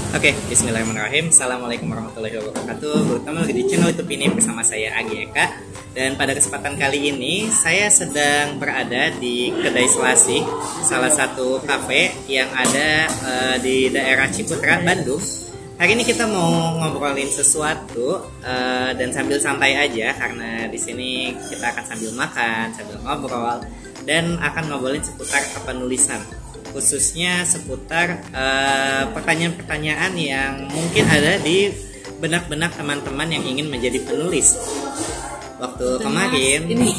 Oke, bismillahirrahmanirrahim. Assalamualaikum warahmatullahi wabarakatuh. Bertemu lagi di channel YouTube ini bersama saya Agi Eka. Dan pada kesempatan kali ini saya sedang berada di Kedai Selasih, salah satu kafe yang ada di daerah Ciputra, Bandung. Hari ini kita mau ngobrolin sesuatu dan sambil santai aja karena di sini kita akan sambil makan, sambil ngobrol dan akan ngobrolin seputar penulisan. Khususnya seputar pertanyaan-pertanyaan yang mungkin ada di benak-benak teman-teman yang ingin menjadi penulis. Waktu kemarin, ini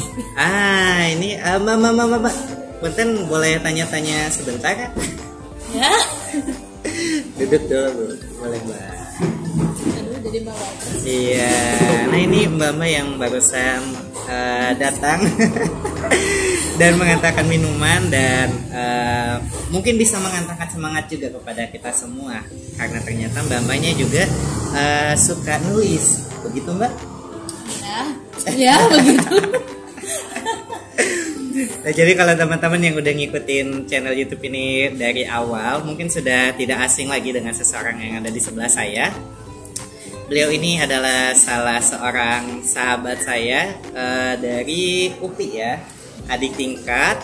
Mbak, Punten boleh tanya-tanya sebentar kan? Ya. Duduk dulu, boleh Mbak. Aduh, jadi bawa. Iya, nah ini Mbak yang barusan datang dan mengantarkan minuman dan mungkin bisa mengantarkan semangat juga kepada kita semua karena ternyata Mbaknya juga suka nulis, begitu Mbak? Ya begitu. Nah, jadi kalau teman-teman yang udah ngikutin channel YouTube ini dari awal mungkin sudah tidak asing lagi dengan seseorang yang ada di sebelah saya. Beliau ini adalah salah seorang sahabat saya dari UPI ya, adik tingkat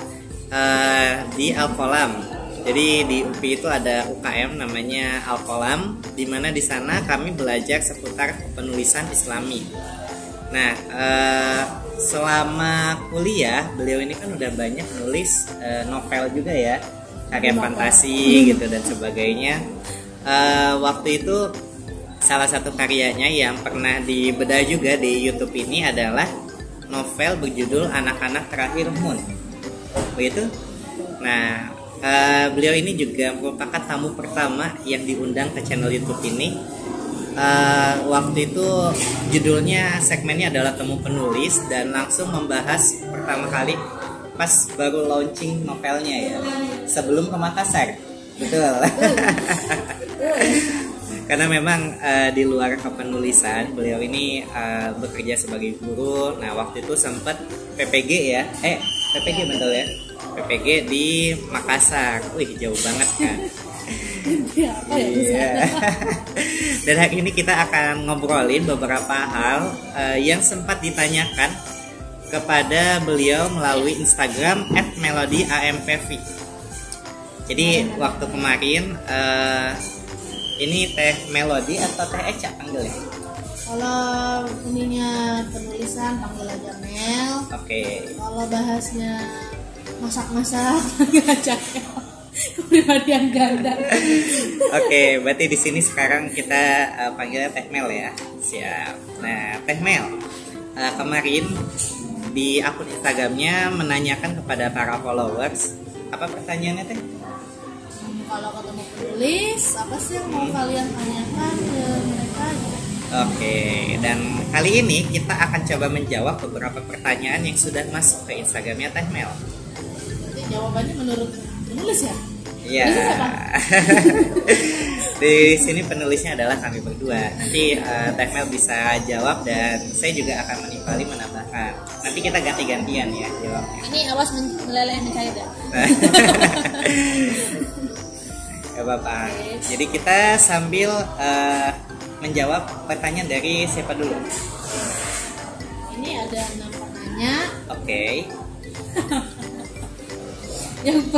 di Alkolam. Jadi di UPI itu ada UKM namanya Alkolam, di mana di sana kami belajar seputar penulisan Islami. Nah, selama kuliah beliau ini kan udah banyak nulis novel juga ya, karya fantasi gitu dan sebagainya. Waktu itu salah satu karyanya yang pernah dibedah juga di YouTube ini adalah novel berjudul Anak-anak Terakhir Moon. Begitu? Nah, beliau ini juga merupakan tamu pertama yang diundang ke channel YouTube ini. Waktu itu judulnya segmennya adalah Temu Penulis dan langsung membahas pertama kali pas baru launching novelnya ya, sebelum ke Makassar. Betul. Karena memang di luar kepenulisan beliau ini bekerja sebagai guru. Nah waktu itu sempat PPG ya, PPG betul ya, PPG di Makassar. Wih jauh banget kan. Iya. Dan hari ini kita akan ngobrolin beberapa hal yang sempat ditanyakan kepada beliau melalui Instagram @melodyampv. Jadi waktu kemarin ini Teh Melody atau Teh Eca panggilnya? Kalau ininya penulisan panggil aja Mel. Oke. Kalau bahasnya masak-masak panggil aja Mel. Kepribadian ganda. Oke, berarti di sini sekarang kita panggilnya Teh Mel ya. Siap. Nah, Teh Mel kemarin di akun Instagramnya menanyakan kepada para followers, apa pertanyaannya Teh? Kalau ketemu penulis, apa sih yang mau kalian tanyakan ke mereka? Oke, dan kali ini kita akan coba menjawab beberapa pertanyaan yang sudah masuk ke Instagramnya Teh Mel. Jadi jawabannya menurut penulis ya? Iya. Di sini penulisnya adalah kami berdua. Nanti Teh Mel bisa jawab dan saya juga akan menimpali menambahkan. Nanti kita ganti-gantian ya jawabnya. Ini awas meleleh nih saya dah. Gak apa-apa. Jadi kita sambil menjawab pertanyaan dari siapa dulu? Ini ada 6 penanya. Oke. Yang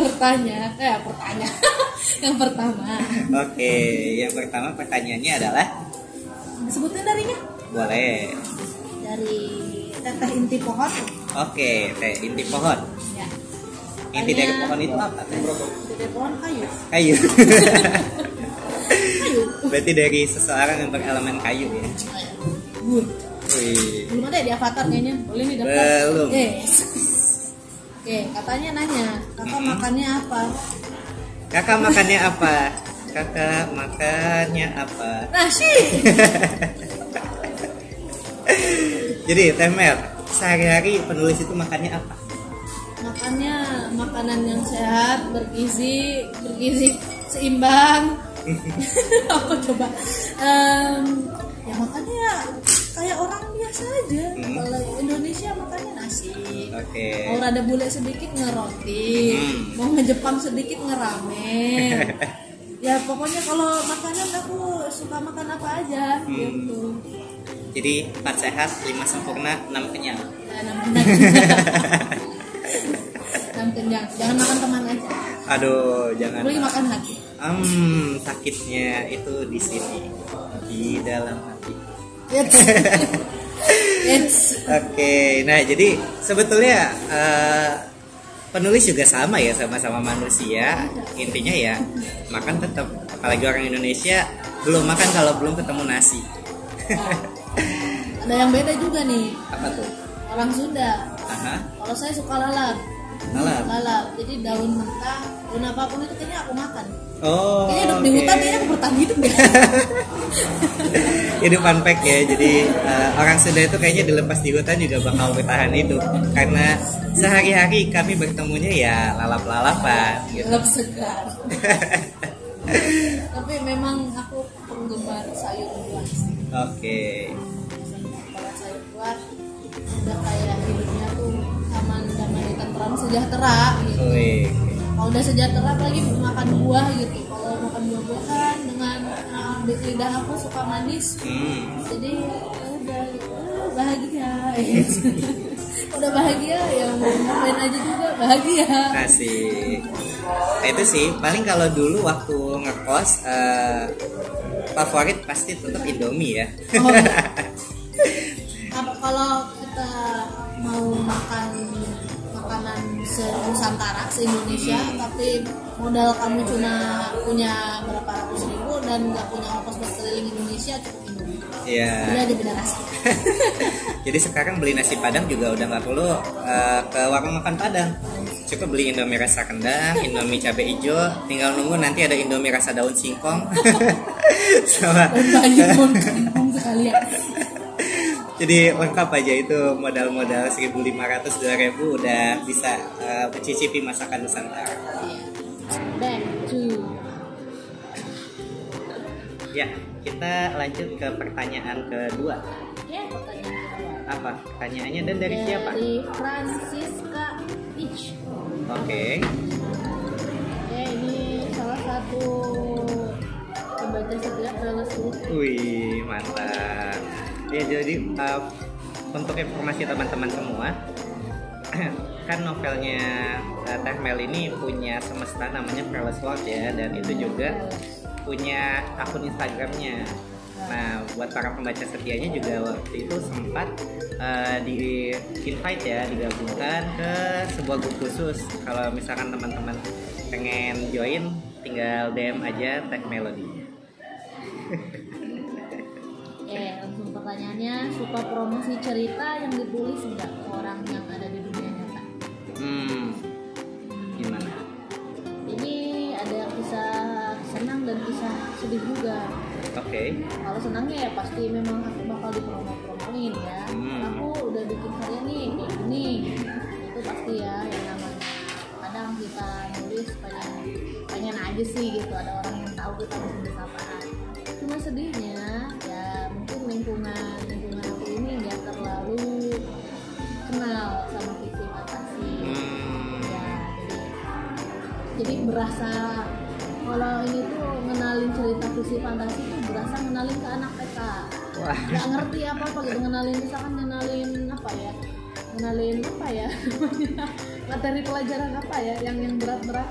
yang pertama. Oke, yang pertama pertanyaannya adalah Sebutin darinya. boleh. Dari Teteh Inti Pohon. Oke, Teh Inti Pohon. Ya. Inti dari pohon itu apa? Teh? Inti dari pohon kayu. Kayu. Kayu. Berarti dari seseorang yang berelemen kayu ya. Gue. Wih. Belum ada di Avatar kayaknya. Boleh nih daftar. Belum. Oke, katanya nanya, kakak makannya apa? Kakak makannya apa? Kakak makannya apa? Nasi. Jadi Teh Mel, sehari-hari penulis itu makannya apa? Makannya makanan yang sehat, bergizi seimbang. Apa coba? Ya makannya kayak orang biasa aja. Kalau Indonesia makannya nasi. Oke. Mau rada bule sedikit ngeroti. Mau ngejepang sedikit ngeramen. Ya pokoknya kalau makanan aku suka makan apa aja gitu. Jadi 4 sehat, 5 sempurna, 6 kenyang. Ya, 6 kenyang. Jangan makan teman aja. Aduh, jangan. Boleh makan hati. Sakitnya itu di sini, di dalam hati. Oke, nah jadi sebetulnya penulis juga sama ya, sama-sama manusia. Intinya ya makan tetap, apalagi orang Indonesia belum makan kalau belum ketemu nasi. Ada yang beda juga nih. Apa tuh? Orang Sunda. Kalau saya suka lalap. Lalap. Jadi daun mentah, daun apapun itu kayaknya aku makan. Oh. Kayaknya hidup di hutan kayaknya aku bertahan hidup deh. Itu fun fact ya. Jadi orang Sunda itu kayaknya dilepas di hutan juga bakal bertahan hidup, karena sehari-hari kami bertemunya ya lalap-lalapan gitu. Lalap segar. Tapi memang aku penggemar sayur buah. Oke. Kalau sayur buah udah kayak hidupnya tuh aman, damai, tentram, sejahtera gitu. Kalau udah sejahtera apalagi makan buah gitu. Kalau makan buah-buahan dengan lidah aku suka manis. Jadi udah bahagia. Udah bahagia ya mau ngapain aja juga bahagia. Asik. Nah itu sih paling kalau dulu waktu ngekos favorit pasti tetap Indomie ya. Oh, iya. Kalau kita mau makan makanan se-Nusantara, se-Indonesia, tapi modal kamu cuma punya berapa ratus ribu dan nggak punya ongkos buat keliling Indonesia, cukup Indomie. Iya. Udah ada beda rasa. Jadi sekarang beli nasi Padang juga udah nggak perlu ke warung makan Padang. Cukup beli Indomie rasa kendang, Indomie cabai hijau, tinggal nunggu nanti ada Indomie rasa daun singkong. Sama singkong sekalian. Jadi lengkap aja itu, modal-modal 1.500-2.000 udah bisa mencicipi masakan Nusantara. Back to. Ya, kita lanjut ke pertanyaan kedua. Ya, pertanyaan kedua. Apa pertanyaannya dan dari siapa? Dari Francisca Peach. Oke. Ya, ini salah satu pembaca setia Fearless Group. Wih, mantap. Ya, jadi untuk informasi teman-teman semua, kan novelnya Teh Mel ini punya semesta namanya Fearless World ya, dan itu juga punya akun Instagramnya. Nah, buat para pembaca setianya juga waktu itu sempat di invite ya, digabungkan ke sebuah grup khusus. Kalau misalkan teman-teman pengen join, tinggal DM aja Teh Melody. Langsung pertanyaannya, suka promosi cerita yang ditulis enggak ke orang yang ada di dunia nyata? Gimana? Ini ada kisah senang dan kisah sedih juga. Oke. Kalau senangnya ya pasti memang aku bakal dipromoin ya. Aku udah bikin karya nih kayak gini. Itu pasti ya yang namanya. Kadang kita nulis pengen aja sih gitu, ada orang yang tahu kita nulis apaan. Cuma sedihnya ya mungkin lingkungan aku ini nggak terlalu kenal sama visi fantasi. Ya, jadi berasa kalau ini tuh ngenalin cerita visi fantasi tuh berasa ngenalin ke anak TK. Nggak ngerti apa-apa gitu, ngenalin apa ya materi pelajaran apa ya yang berat-berat.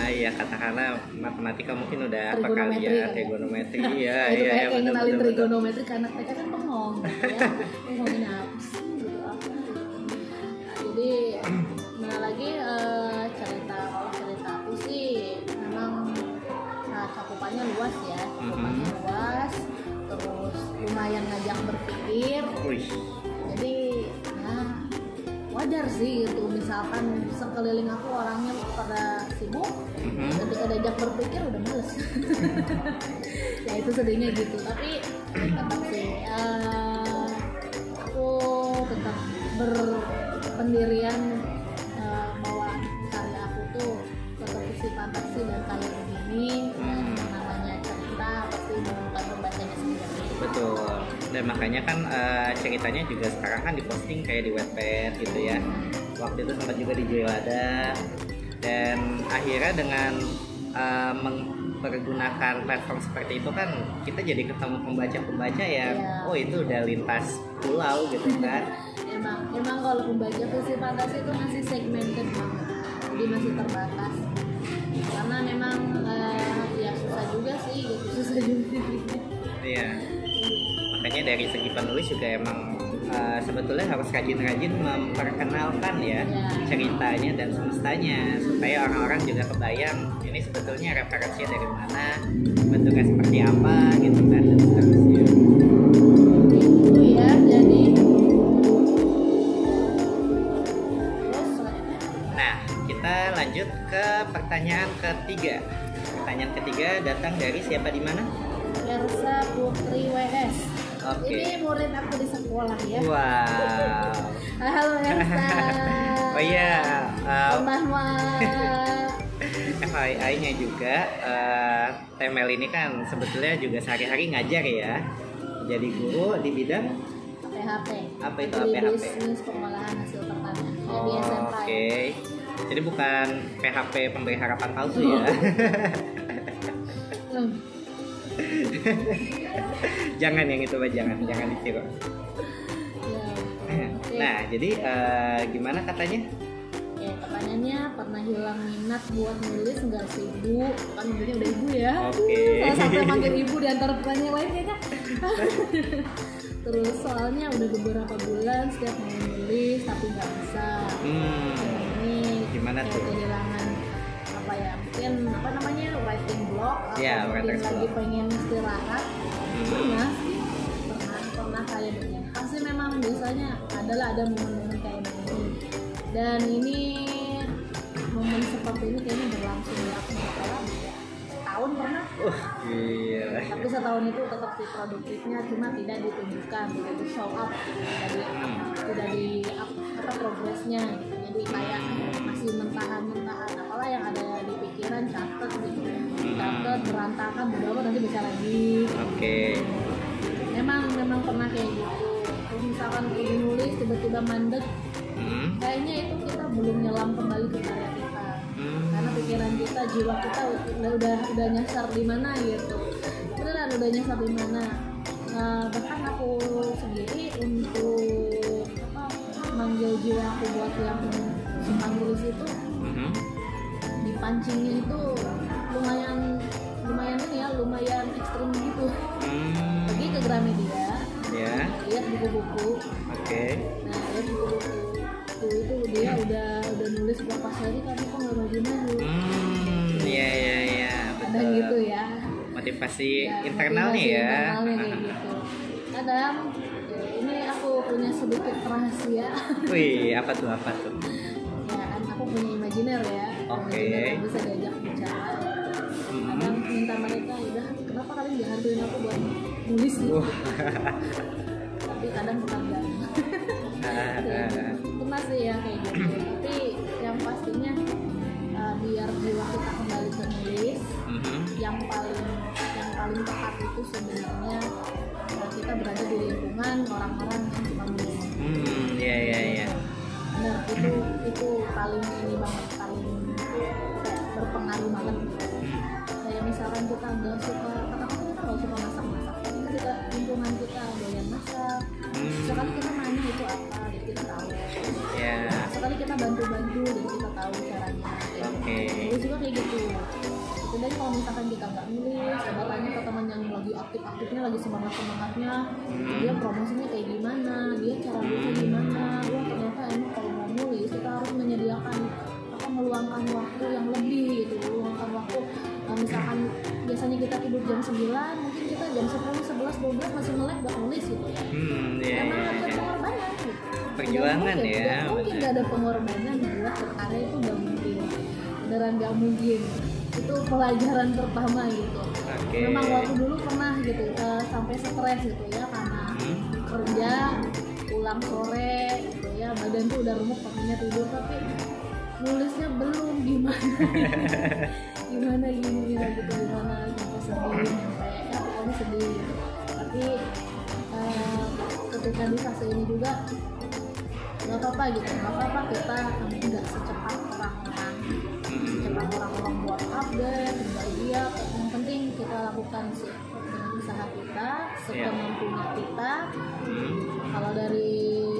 Ya katakanlah matematika mungkin udah apa kali ya, trigonometri. Iya, kayak ngenalin trigonometri ke anak TK kan bengong gitu ya. Ngomongin apa sih gitu apa. Jadi lagi kalau cerita aku sih memang cakupannya luas ya, terus lumayan ngajak berpikir. Jadi ya wajar sih itu, misalkan sekeliling aku orangnya pada sibuk, ketika diajak berpikir udah males. Ya itu sedihnya gitu, tapi tetap sih aku tetap berpendirian bahwa karya aku tuh tetap isi fantasi dan kayak begini. Namanya cerita pasti menemukan pembacanya sendiri. Betul. Dan makanya kan ceritanya juga sekarang kan diposting kayak di Wattpad gitu ya. Waktu itu sempat juga di Joylada. Dan akhirnya dengan pergunakan platform seperti itu kan kita jadi ketemu pembaca-pembaca yang oh itu udah lintas pulau gitu kan. emang kalau pembaca puisi fantasi itu masih segmented banget, jadi masih terbatas karena memang ya susah juga sih gitu, susah juga. Iya. Makanya dari segi penulis juga emang sebetulnya harus rajin-rajin memperkenalkan ya ceritanya dan semestanya supaya orang-orang juga kebayang ini sebetulnya referensinya dari mana, bentuknya seperti apa gitu kan dan seterusnya. Itu ya, jadi nah kita lanjut ke pertanyaan ketiga. Pertanyaan ketiga datang dari siapa di mana? Ersa Putri WS. Oke. Ini murid aku di sekolah ya. Wow. Halo Ersa. Oh iya. FYI-nya juga Temel ini kan sebetulnya juga sehari-hari ngajar ya. Jadi guru di bidang PHP. Apa itu Jadi PHP? bisnis pengolahan hasil pertanian. Di Oh, SMK. oke. Jadi bukan PHP pemberi harapan palsu ya. Jangan yang itu Pak, jangan ditiru. Nah, jadi gimana katanya? Ya, pertanyaannya pernah hilang minat buat nulis nggak sih ibu? Kan manggilnya udah ibu ya. Oke. Salah satu manggil ibu di antara pertanyaan lain kayaknya. Terus soalnya udah beberapa bulan setiap mau nulis tapi nggak bisa. Ini gimana tuh? Kehilangan apa ya? Mungkin apa namanya writing block atau Ya, mungkin writer's lagi block. pengen istirahat. Pernah sih, pernah kayak begini. Pasti memang biasanya ada momen-momen kayak begini. Dan ini momen seperti ini kayaknya berlangsung ya aku nggak tahu ya. Setahun pernah. Gila. Tapi setahun itu tetap sih produktifnya, cuma tidak ditunjukkan, tidak di show up, tidak di apa progresnya gitu. Jadi kayak masih mentahan apalah yang ada di pikiran, catat gitu, catat berantakan, beberapa nanti bisa lagi. Oke. Memang pernah kayak gitu. Terus misalkan udah nulis tiba-tiba mandek, kayaknya itu kita belum nyelam kembali ke karya kita. Karena pikiran kita, jiwa kita udah nyasar di mana gitu. Beneran udah nyasar di mana. Bahkan aku sendiri untuk manggil jiwa aku buat yang suka nulis itu, dipancingnya itu lumayan ekstrim gitu. Pergi ke Gramedia, lihat buku-buku. Oke. Nah, lihat buku-buku itu dia udah nulis berapa hari tapi kok nggak maju-maju. Iya. Kadang gitu ya. Motivasi Ya, internalnya motivasi ya. internalnya kayak gitu. Kadang ini aku punya sedikit rahasia. Wih, apa tuh? Ya, aku punya imajiner ya. Oke. Imajiner yang bisa diajak bicara. Kadang minta mereka, udah kenapa kalian nggak bantuin aku buat nulis gitu. Tapi kadang tetap jalan. Pernah sih ya kayak gitu. Tapi yang pastinya biar jiwa kita kembali ke nulis, yang paling tepat itu sebenarnya kita berada di lingkungan orang-orang yang suka nulis. Iya. Benar, itu paling ini banget, paling kayak berpengaruh banget. Kayak misalkan kita nggak suka, katakan kita nggak suka masak, tapi ketika lingkungan kita doyan masak, sekali kita nanya itu apa, jadi kita tahu. Sekali kita bantu, jadi kita tahu caranya. Nulis juga kayak gitu. Dan kalau misalkan kita nggak nulis, coba tanya ke teman yang lagi aktif-aktifnya, lagi semangat-semangatnya, dia promosinya kayak gimana, dia cara nulisnya gimana. Wah, ternyata emang kalau mau nulis kita harus menyediakan meluangkan waktu yang lebih gitu, meluangkan waktu. Misalkan biasanya kita tidur jam 9, mungkin kita jam 10, 11, 12 masih melek buat nulis gitu ya. Emang ada pengorbanan gitu. Perjuangan ya. Mungkin nggak ada pengorbanan buat berkarya itu nggak mungkin. Beneran nggak mungkin. Itu pelajaran pertama gitu. Memang waktu dulu pernah gitu sampai stres gitu ya karena kerja pulang sore gitu ya, badan tuh udah remuk pengennya tidur tapi nulisnya belum gimana gini ya gitu, gimana sampai sedih, sampai ya pokoknya sedih. Tapi ketika di fase ini juga nggak apa-apa gitu, nggak apa-apa kita nggak secepat orang-orang buat update, bahagia, melakukan sih dengan usaha kita sekemampunya kita. Kalau dari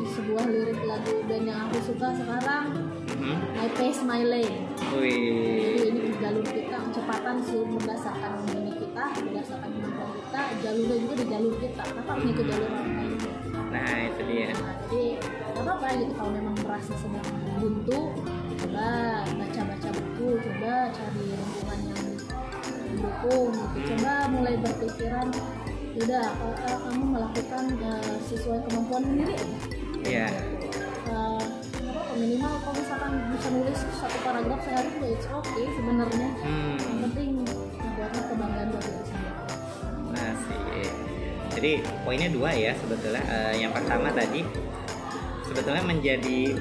sebuah lirik lagu band yang aku suka sekarang, My Pace My Lane. Jadi ini jalur kita, kecepatan sih berdasarkan ini kita, berdasarkan kemampuan kita, jalurnya juga di jalur kita. Kenapa mengikut jalur orang lain? Nah itu dia. Jadi nggak apa-apa gitu kalau memang merasa sedang buntu, coba baca buku, coba cari lingkungan yang mendukung gitu. Coba mulai berpikiran, udah kamu melakukan sesuai kemampuan sendiri. Iya. Minimal kalau misalkan bisa nulis satu paragraf sehari juga it's okay sebenarnya. Yang penting buatnya kebanggaan buat diri sendiri. Nah sih. Jadi poinnya 2 ya sebetulnya. Yang pertama tadi sebetulnya menjadi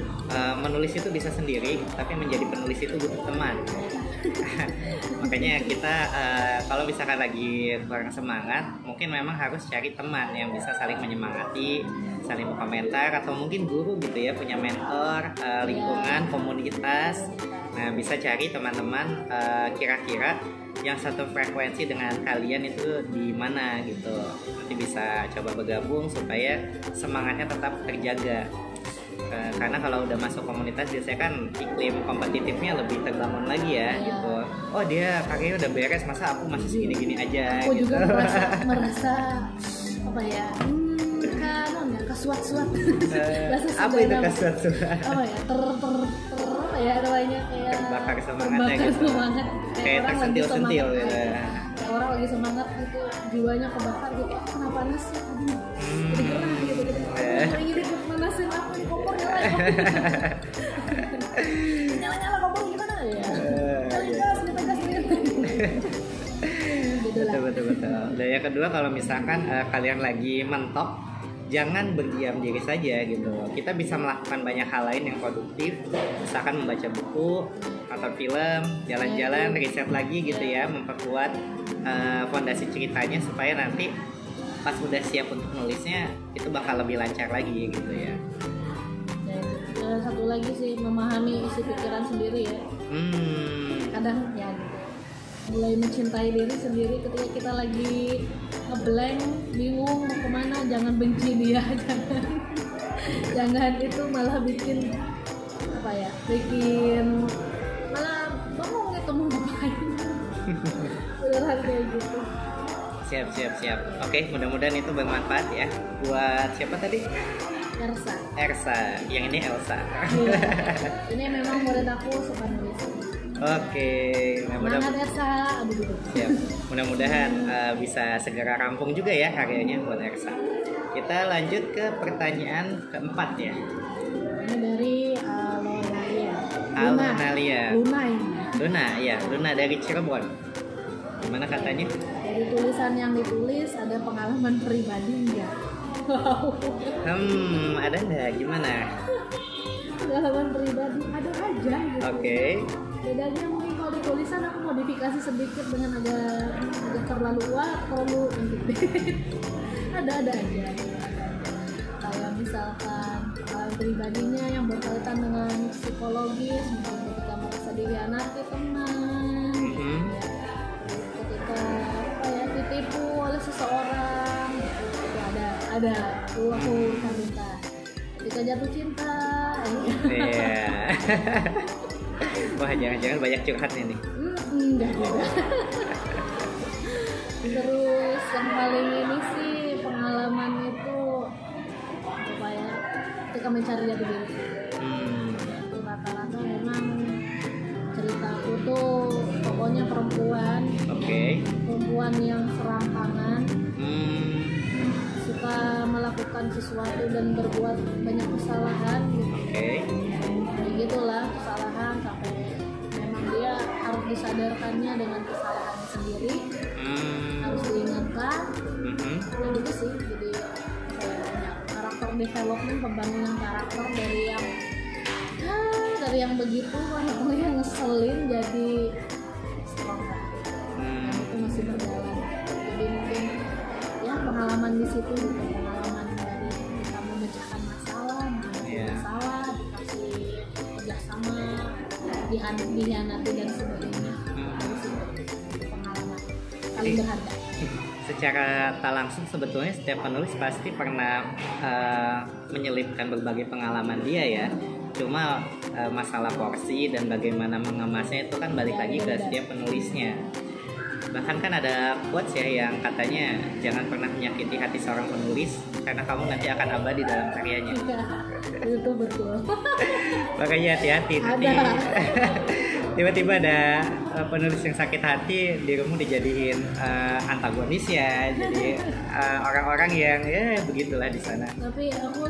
menulis itu bisa sendiri, tapi menjadi penulis itu butuh teman. Makanya kita kalau misalkan lagi kurang semangat, mungkin memang harus cari teman yang bisa saling menyemangati, saling berkomentar, atau mungkin guru gitu ya, punya mentor, lingkungan, komunitas. Nah bisa cari teman-teman kira-kira yang satu frekuensi dengan kalian itu di mana gitu. Nanti bisa coba bergabung supaya semangatnya tetap terjaga. Karena kalau udah masuk komunitas biasanya kan iklim kompetitifnya lebih terbangun lagi ya gitu. Oh dia karyanya udah beres, masa aku masih segini-gini aja. Aku gitu. juga merasa apa ya? Kasuat-suat. Apa itu kasuat-suat? Apa ya? Apa ya namanya kayak terbakar semangatnya gitu. Kayak tersentil-sentil gitu. Kayak orang lagi semangat gitu, jiwanya kebakar gitu. Aku kena panas ya. Jadi gerah gitu. Lagi dipanasin apa di kompor nyala. Nyala kompor gimana ya? Gas. Betul. Dan yang kedua kalau misalkan kalian lagi mentok, jangan berdiam diri saja gitu. Kita bisa melakukan banyak hal lain yang produktif, misalkan membaca buku, nonton film, jalan-jalan, riset lagi gitu ya, memperkuat fondasi ceritanya supaya nanti pas udah siap untuk nulisnya itu bakal lebih lancar lagi gitu ya. Dan satu lagi sih, memahami isi pikiran sendiri ya. Kadang ya gitu, mulai mencintai diri sendiri ketika kita lagi ngeblank, bingung mau kemana, jangan benci dia, jangan itu malah bikin apa ya, bikin malah bengong gitu mau ngapain. Beneran kayak gitu. Siap. Oke, mudah-mudahan itu bermanfaat ya. Buat siapa tadi? Ersa. Yang ini Elsa. Iya. Ini memang murid aku suka nulis. Oke, semangat Ersa. Siap. Mudah-mudahan bisa segera rampung juga ya karyanya buat Ersa. Kita lanjut ke pertanyaan keempat ya. Ini dari Alonalia. Luna dari Cirebon. Gimana katanya? Dari tulisan yang ditulis ada pengalaman pribadi enggak? Ada enggak? Gimana? Pengalaman pribadi ada aja gitu. Oke. Bedanya mungkin kalau di tulisan aku modifikasi sedikit dengan agak terlalu terlalu ada aja. Kayak misalkan pribadinya yang berkaitan dengan psikologis, mungkin ketika merasa dihianati teman, ketika ditipu oleh seseorang, itu ada aku minta. Ketika jatuh cinta, Wah, jangan-jangan banyak curhatnya nih. Enggak juga. Terus yang paling ini sih pengalaman itu apa ya? Ketika mencari jati diri. Itu rata-rata memang cerita aku tuh pokoknya perempuan. Perempuan yang serampangan. Suka melakukan sesuatu dan berbuat banyak kesalahan. Begitulah kesalahan sampai memang dia harus disadarkannya dengan kesalahannya sendiri, harus diingatkan. Dan itu sih jadi banyak karakter development, pembangunan karakter dari yang begitu orangnya yang ngeselin jadi strong. Dan itu masih berjalan. Jadi mungkin ya pengalaman di situ juga pengalaman dari kita memecahkan masalah, dikasih kerjasama, dihianati dan sebagainya. Itu pengalaman paling berharga. secara tak langsung sebetulnya setiap penulis pasti pernah menyelipkan berbagai pengalaman dia ya. Cuma masalah porsi dan bagaimana mengemasnya itu kan balik lagi ke setiap penulisnya. Bahkan kan ada quotes ya yang katanya jangan pernah menyakiti hati seorang penulis karena kamu nanti akan abadi dalam karyanya. Itu betul. Makanya hati-hati nanti tiba-tiba ada penulis yang sakit hati dirimu dijadiin antagonis ya. Jadi orang-orang yang ya begitulah di sana. Tapi aku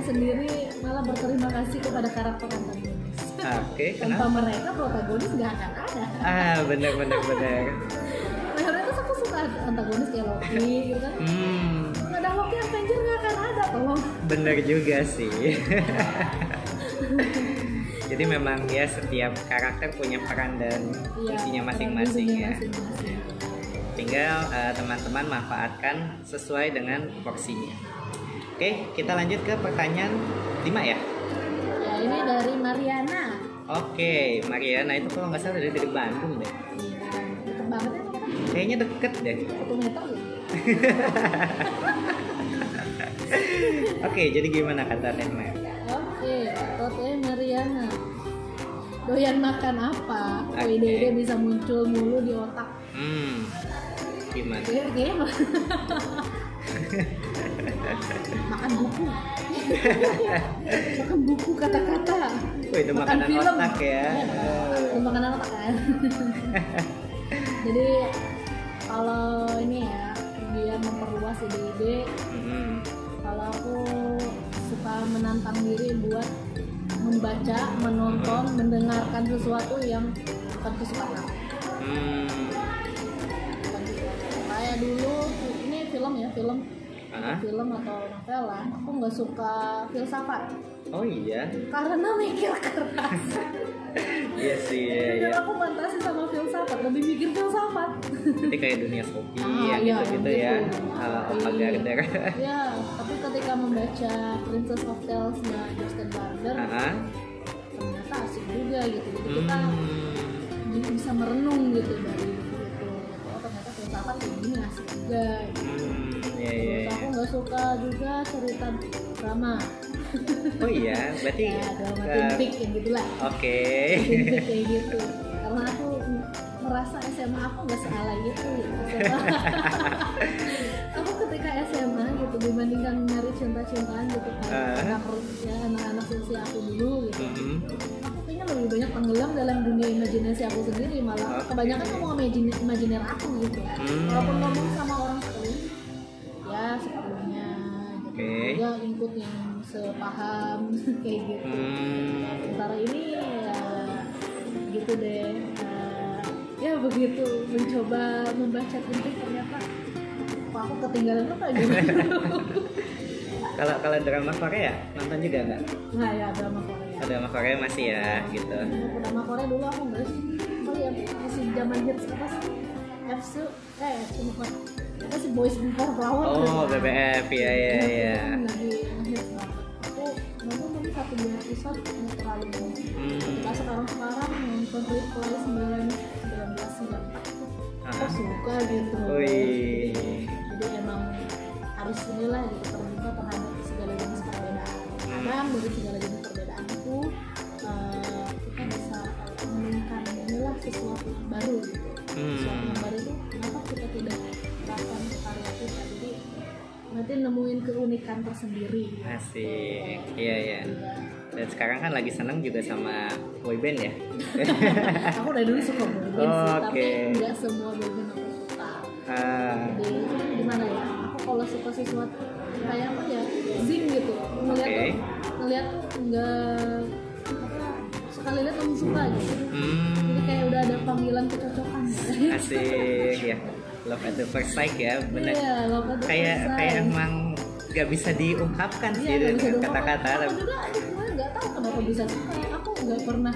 sendiri malah berterima kasih kepada karakter antagonis. Oke, tanpa mereka protagonis nggak akan ada. Benar. Akhirnya terus aku suka antagonis kayak Loki gitu kan. Nggak ada Loki Avenger nggak akan ada, tolong. Bener juga sih. Jadi memang ya setiap karakter punya peran dan fungsinya masing-masing ya. Tinggal teman-teman manfaatkan sesuai dengan porsinya. Oke, kita lanjut ke pertanyaan 5 ya. Ya, ini dari Mariana. Oke, Mariana itu kalau nggak salah dari Bandung deh. Iya, deket banget ya. Kayaknya deket deh. 1 meter ya. Oke, jadi gimana kata Teh Mer? Oke, Teh Mariana. Doyan makan apa? Ide-ide bisa muncul mulu di otak. Gimana? Kayaknya makan buku. Makan buku kata-kata. Itu makanan film. Otak ya. Itu makanan otak kan. Jadi kalau ini ya dia memperluas ide-ide. Kalau aku suka menantang diri buat membaca, menonton, mendengarkan sesuatu yang bukan kesukaan aku. Kayak dulu ini film atau novel lah. Aku nggak suka filsafat. Oh iya. Karena mikir keras. Iya sih. Dan aku fantasi sama filsafat, lebih mikir filsafat. Jadi kayak dunia Sophie gitu ya. Opa Gardner. Ya, tapi ketika membaca Princess of Tales-nya Justin Gardner, ternyata asik juga gitu. Jadi kita bisa merenung gitu dari buku itu. Oh, ternyata filsafat kayak gini asik juga. Aku nggak suka juga cerita drama. Oh iya, berarti ya, drama timpik yang gitulah. Oke. Timpik kayak gitu. Karena aku merasa SMA aku nggak sealai itu. Aku ketika SMA gitu dibandingkan nyari cinta-cintaan gitu kan anak-anak usia aku dulu gitu. Aku kayaknya lebih banyak tenggelam dalam dunia imajinasi aku sendiri, malah kebanyakan ngomong imajiner aku gitu. Walaupun ngomong sama orang sekeliling ya seperlunya gitu. Juga ikut yang sepaham kayak gitu. Sementara ini ya gitu deh. Ya begitu mencoba membaca timpik ternyata aku ketinggalan apa gitu. Kalau drama Korea nonton juga nggak? Nah ya drama Korea. Drama Korea masih ya gitu. Drama Korea dulu aku nggak sih. Oh ya masih zaman hits apa sih? EXO lupa. Apa sih Boys Before Flower? Oh BBF ya. Lagi hits banget. Aku nonton 1-2 episode nggak terlalu. Ketika sekarang nonton Reply 1994 aku suka gitu. Jadi emang harus inilah gitu terbuka terhadap segala jenis perbedaan. Kadang dari segala jenis perbedaan itu kita bisa menemukan inilah sesuatu yang baru gitu. Sesuatu yang baru itu kenapa kita tidak melakukan karya kita, jadi nanti nemuin keunikan tersendiri. Asik, iya. Dan sekarang kan lagi seneng juga sama boyband ya. Aku dari dulu suka boyband sih, tapi nggak semua boyband aku suka. Jadi gimana ya? Aku kalau suka sesuatu kayak apa ya? Zing gitu. Ngeliat tuh nggak sekali lihat langsung suka gitu. Jadi kayak udah ada panggilan kecocokan. Asik ya. Love at the first sight ya, benar. Iya, love at the first sight. Kayak emang nggak bisa diungkapkan sih dengan kata-kata. Aku juga nggak tahu kenapa bisa suka. Aku nggak pernah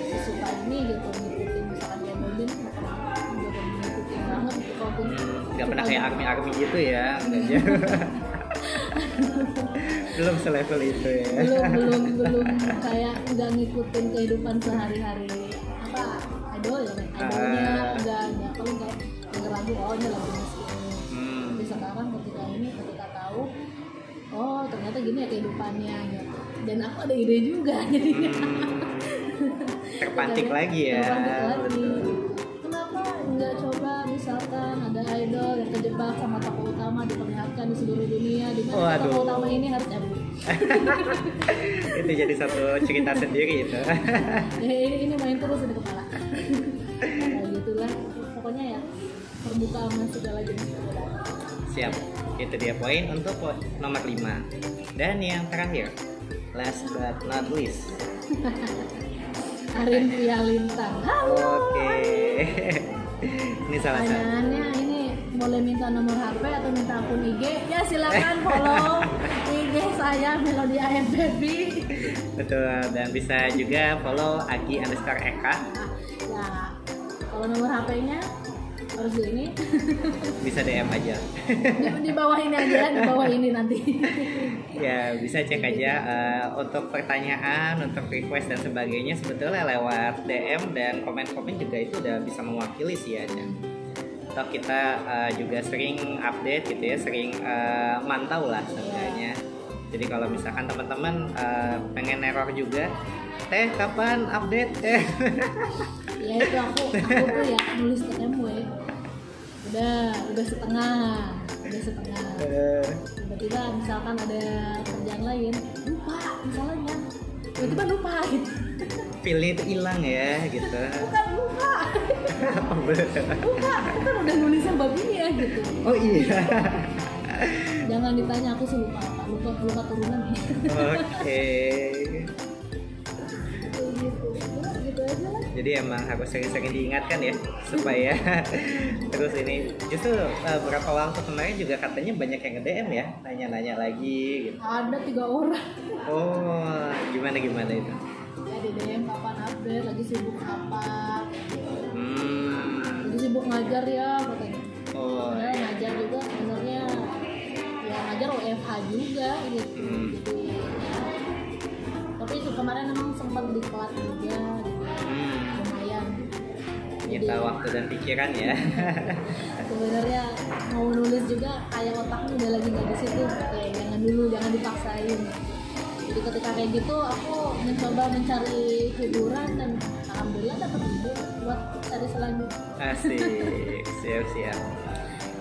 sesuka ini gitu ngikutin misalkan kayak boyband nggak pernah ngikutin banget gitu. Kalaupun nggak pernah kayak army gitu ya. Belum selevel itu ya. Belum kayak nggak ngikutin kehidupan sehari-hari apa idol ya kan, idolnya enggak kalau nggak dengeran lagu, oh ini lagu miskin. Tapi sekarang ketika tahu, oh ternyata gini ya kehidupannya gitu. Dan aku ada ide juga jadinya. Terpantik lagi ya. Kenapa nggak coba misalkan ada idol yang terjebak sama tokoh utama diperlihatkan di seluruh dunia, di mana tokoh utama ini harus cabut. Itu jadi satu cerita sendiri itu. ini main terus di kepala. Nah, gitulah pokoknya ya, terbuka sama segala jenis perbedaan. Siap, itu dia poin untuk nomor 5. Dan yang terakhir, last but not least, Arin Prialintang. Halo. Oke. Ini salah satu. Pertanyaannya ini boleh minta nomor HP atau minta akun IG? Ya silakan follow IG saya Melody AM Baby. Betul, dan bisa juga follow Agi_Eka. Ya, kalau nomor HP-nya harus ini. Bisa DM aja. Di bawah ini aja, di bawah ini nanti. Ya, bisa cek aja untuk pertanyaan, untuk request dan sebagainya sebetulnya lewat DM dan komen-komen juga itu udah bisa mewakili sih ya. Atau kita juga sering update gitu ya, sering mantau lah sebenarnya. Jadi kalau misalkan teman-teman pengen error juga, kapan update? Ya itu aku tuh ya nulis ke MW. Udah setengah. Tiba-tiba misalkan ada kerjaan lain, lupa misalnya, tiba-tiba lupa gitu. Feelnya itu hilang ya gitu. Bukan lupa. Bukan udah nulisnya bab ini ya gitu. Oh iya. Jangan ditanya aku sih lupa apa, lupa turunan ya. Oke. Gitu aja lah. Jadi emang harus sering-sering diingatkan ya supaya terus ini. Justru beberapa waktu kemarin juga katanya banyak yang nge-DM ya, nanya-nanya lagi gitu. Ada 3 orang. Oh, gimana itu? Ya di DM kapan update, lagi sibuk apa? Lagi sibuk ngajar ya katanya. Oh, ya, ngajar juga sebenarnya. Ya ngajar WFH juga gitu. Jadi ya. Tapi kemarin memang sempat diklat juga gitu. Lumayan nyita waktu dan pikiran ya. Sebenarnya mau nulis juga kayak otaknya udah lagi nggak di situ, jangan dipaksain. Jadi ketika kayak gitu aku mencoba mencari hiburan dan alhamdulillah dapat ide buat cari selanjutnya. Asik, siap.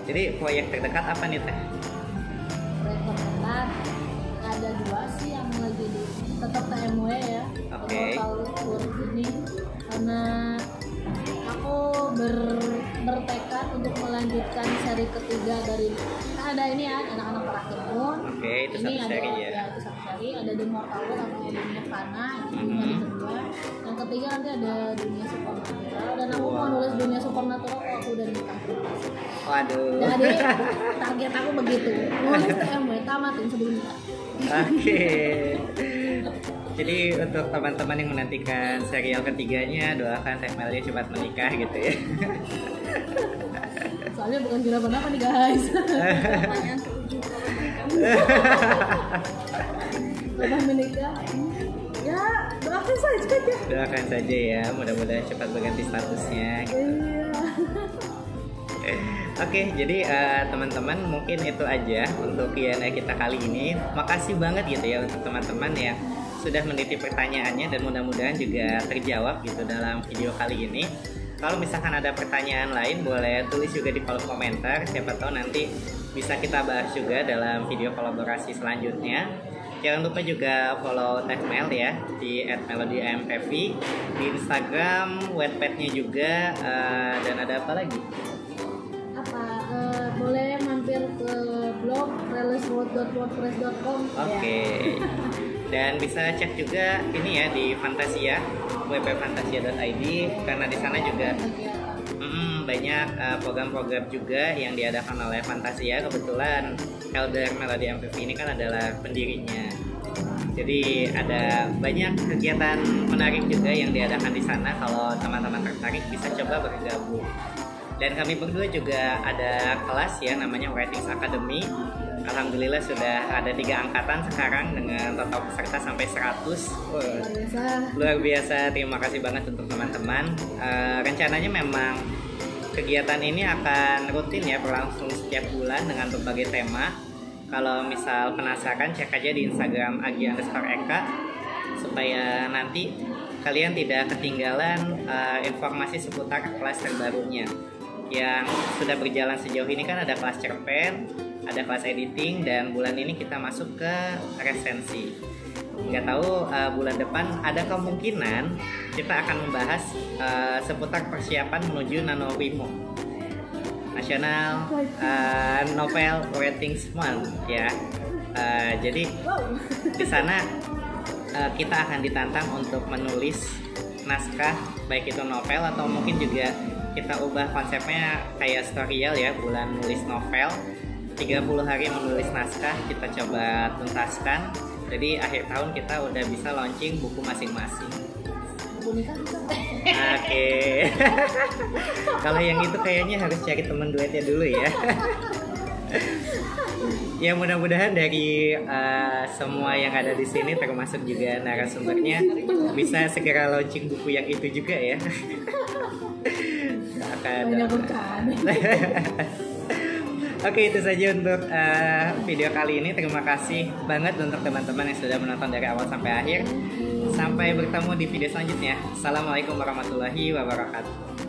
Jadi proyek terdekat apa nih Teh? Proyek terdekat ada 2 sih yang lagi tetap TMW ya. Oke. Tahun ini karena aku bertekad untuk melanjutkan seri ketiga dari ada ini ya, anak-anak terakhir pun. Oke, itu ini satu seri ya. Ya itu satu seri, ada The Mortal World sama Dunia Fana, itu hari kedua. Yang ketiga nanti ada Dunia Supernatural, dan aku mau nulis Dunia Supernatural kalau aku udah nikah. Waduh. Jadi target aku begitu, nulis TMW tamatin sebelum nikah. Oke. Jadi untuk teman-teman yang menantikan serial ketiganya, doakan Teh Melody cepat menikah gitu ya. Soalnya bukan kenapa-napa nih guys. Kapan menikah? Ya doakan saja. Doakan saja ya, mudah-mudahan cepat berganti statusnya. Iya. Oke, jadi teman-teman mungkin itu aja untuk Q&A kita kali ini. Makasih banget gitu ya untuk teman-teman yang sudah meniti pertanyaannya dan mudah-mudahan juga terjawab gitu dalam video kali ini. Kalau misalkan ada pertanyaan lain boleh tulis juga di kolom komentar. Siapa tahu nanti bisa kita bahas juga dalam video kolaborasi selanjutnya. Jangan lupa juga follow Teh Mel ya di @melodyampv di Instagram, Wattpad-nya juga, dan ada apa lagi? Boleh mampir ke blog relisworld.wordpress.com. Oke. Dan bisa cek juga ini ya di Fantasia, www.fantasia.id, karena di sana juga banyak program-program juga yang diadakan oleh Fantasia. Kebetulan Elder Melody MPV ini kan adalah pendirinya. Jadi ada banyak kegiatan menarik juga yang diadakan di sana. Kalau teman-teman tertarik bisa coba bergabung. Dan kami berdua juga ada kelas ya, namanya Writings Academy. Alhamdulillah sudah ada 3 angkatan sekarang dengan total peserta sampai 100. Luar biasa. Terima kasih banget untuk teman-teman. Rencananya memang kegiatan ini akan rutin ya, berlangsung setiap bulan dengan berbagai tema. Kalau misal penasaran, cek aja di Instagram agi_eka supaya nanti kalian tidak ketinggalan informasi seputar kelas terbarunya yang sudah berjalan sejauh ini. Kan ada kelas cerpen, ada kelas editing, dan bulan ini kita masuk ke resensi. Nggak tahu bulan depan ada kemungkinan kita akan membahas seputar persiapan menuju NaNoWriMo, National Novel Writing Month ya. Jadi di sana kita akan ditantang untuk menulis naskah, baik itu novel atau mungkin juga kita ubah konsepnya kayak storyal ya, bulan nulis novel, 30 hari menulis naskah, kita coba tuntaskan. Jadi akhir tahun kita udah bisa launching buku masing-masing. Buku nikah bisa. Oke. Kalau yang itu kayaknya harus cari teman duetnya dulu ya. Ya mudah-mudahan dari semua yang ada di sini termasuk juga narasumbernya bisa segera launching buku yang itu juga ya. Oke, itu saja untuk video kali ini. Terima kasih banget untuk teman-teman yang sudah menonton dari awal sampai akhir. Sampai bertemu di video selanjutnya. Assalamualaikum warahmatullahi wabarakatuh.